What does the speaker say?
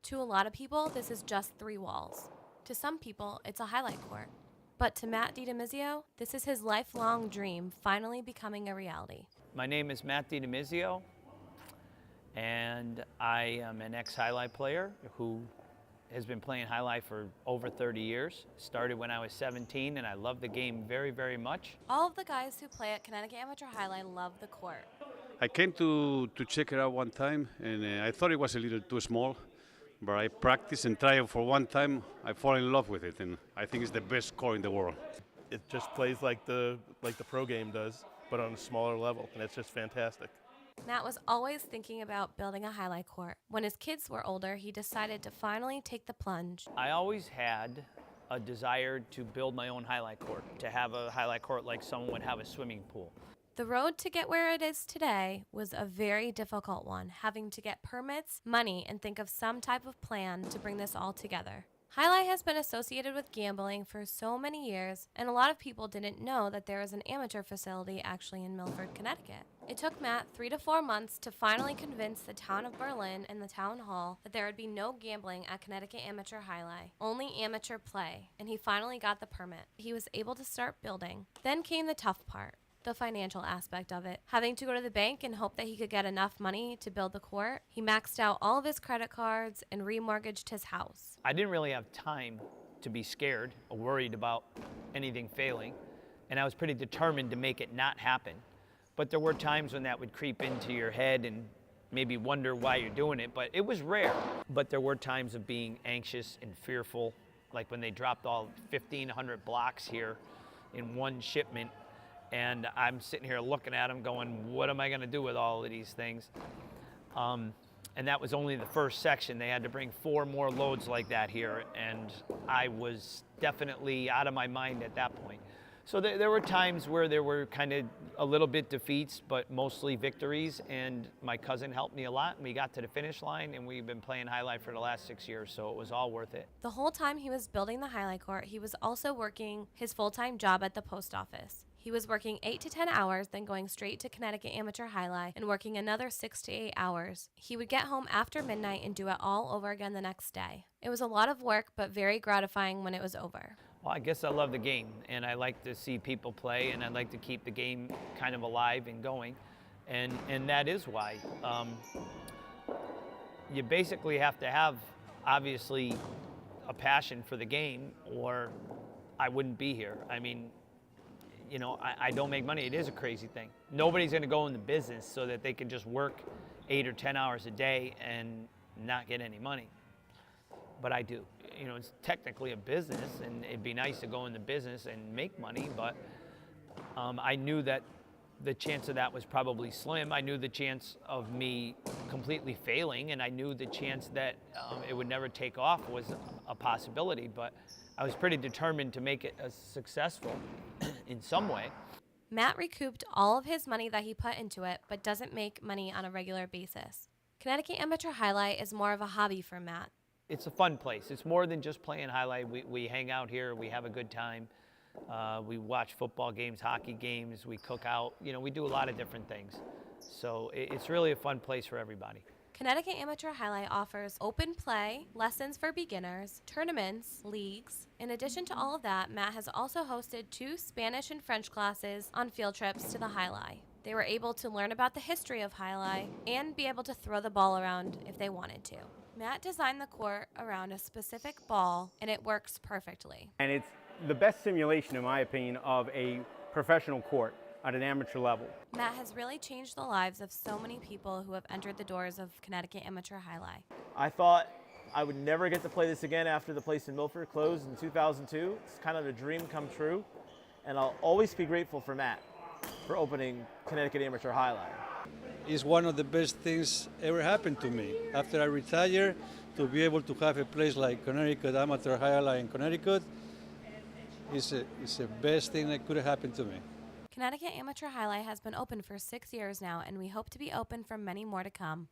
To a lot of people, this is just 3 walls. To some people, it's a highlight court. But to Matt DiDomizio, this is his lifelong dream finally becoming a reality. My name is Matt DiDomizio, and I am an ex-highlight player who has been playing highlight for over 30 years. Started when I was 17, and I love the game very, very much. All of the guys who play at Connecticut Amateur Highlight love the court. I came to check it out one time, and I thought it was a little too small, but I practiced and tried it for one time. I fall in love with it, and I think it's the best court in the world. It just plays like the pro game does, but on a smaller level, and it's just fantastic. Matt was always thinking about building a highlight court. When his kids were older, he decided to finally take the plunge. I always had a desire to build my own highlight court, to have a highlight court like someone would have a swimming pool. The road to get where it is today was a very difficult one, having to get permits, money, and think of some type of plan to bring this all together. Highlight has been associated with gambling for so many years, and a lot of people didn't know that there is an amateur facility actually in Milford, Connecticut. It took Matt 3 to 4 months to finally convince the town of Berlin and the town hall that there would be no gambling at Connecticut Amateur Highlight, only amateur play, and he finally got the permit. He was able to start building. Then came the tough part. The financial aspect of it. Having to go to the bank and hope that he could get enough money to build the court, he maxed out all of his credit cards and remortgaged his house. I didn't really have time to be scared or worried about anything failing, and I was pretty determined to make it not happen. But there were times when that would creep into your head and maybe wonder why you're doing it, but it was rare. But there were times of being anxious and fearful, like when they dropped all 1,500 blocks here in one shipment. And I'm sitting here looking at them going, what am I going to do with all of these things? And that was only the first section. They had to bring 4 more loads like that here, and I was definitely out of my mind at that point. So there were times where there were kind of a little bit defeats, but mostly victories, and my cousin helped me a lot, and we got to the finish line, and we've been playing highlight for the last 6 years, so it was all worth it. The whole time he was building the highlight court, he was also working his full-time job at the post office. He was working 8 to 10 hours, then going straight to Connecticut Amateur Highlight and working another 6 to 8 hours. He would get home after midnight and do it all over again the next day. It was a lot of work, but very gratifying when it was over. Well, I guess I love the game, and I like to see people play, and I like to keep the game kind of alive and going, and that is why. You basically have to have, obviously, a passion for the game, or I wouldn't be here. I mean, you know, I don't make money. It is a crazy thing. Nobody's going to go in the business so that they can just work 8 or 10 hours a day and not get any money. But I do. You know, it's technically a business, and it'd be nice to go in the business and make money, but I knew that the chance of that was probably slim. I knew the chance of me completely failing, and I knew the chance that it would never take off was a possibility, but I was pretty determined to make it successful in some way. Matt recouped all of his money that he put into it, but doesn't make money on a regular basis. Connecticut Amateur Highlight is more of a hobby for Matt. It's a fun place. It's more than just playing highlight. We hang out here, we have a good time. We watch football games, hockey games, we cook out. You know, we do a lot of different things. So it's really a fun place for everybody. Connecticut Amateur Highlight offers open play, lessons for beginners, tournaments, leagues. In addition to all of that, Matt has also hosted 2 Spanish and French classes on field trips to the Highlight. They were able to learn about the history of Highlight and be able to throw the ball around if they wanted to. Matt designed the court around a specific ball, and it works perfectly. And it's the best simulation, in my opinion, of a professional court at an amateur level. Matt has really changed the lives of so many people who have entered the doors of Connecticut Amateur Highlight. I thought I would never get to play this again after the place in Milford closed in 2002. It's kind of a dream come true, and I'll always be grateful for Matt for opening Connecticut Amateur Highlight. It's one of the best things ever happened to me. After I retired, to be able to have a place like Connecticut Amateur Highlight in Connecticut is the best thing that could have happened to me. Connecticut Amateur Highlight has been open for 6 years now, and we hope to be open for many more to come.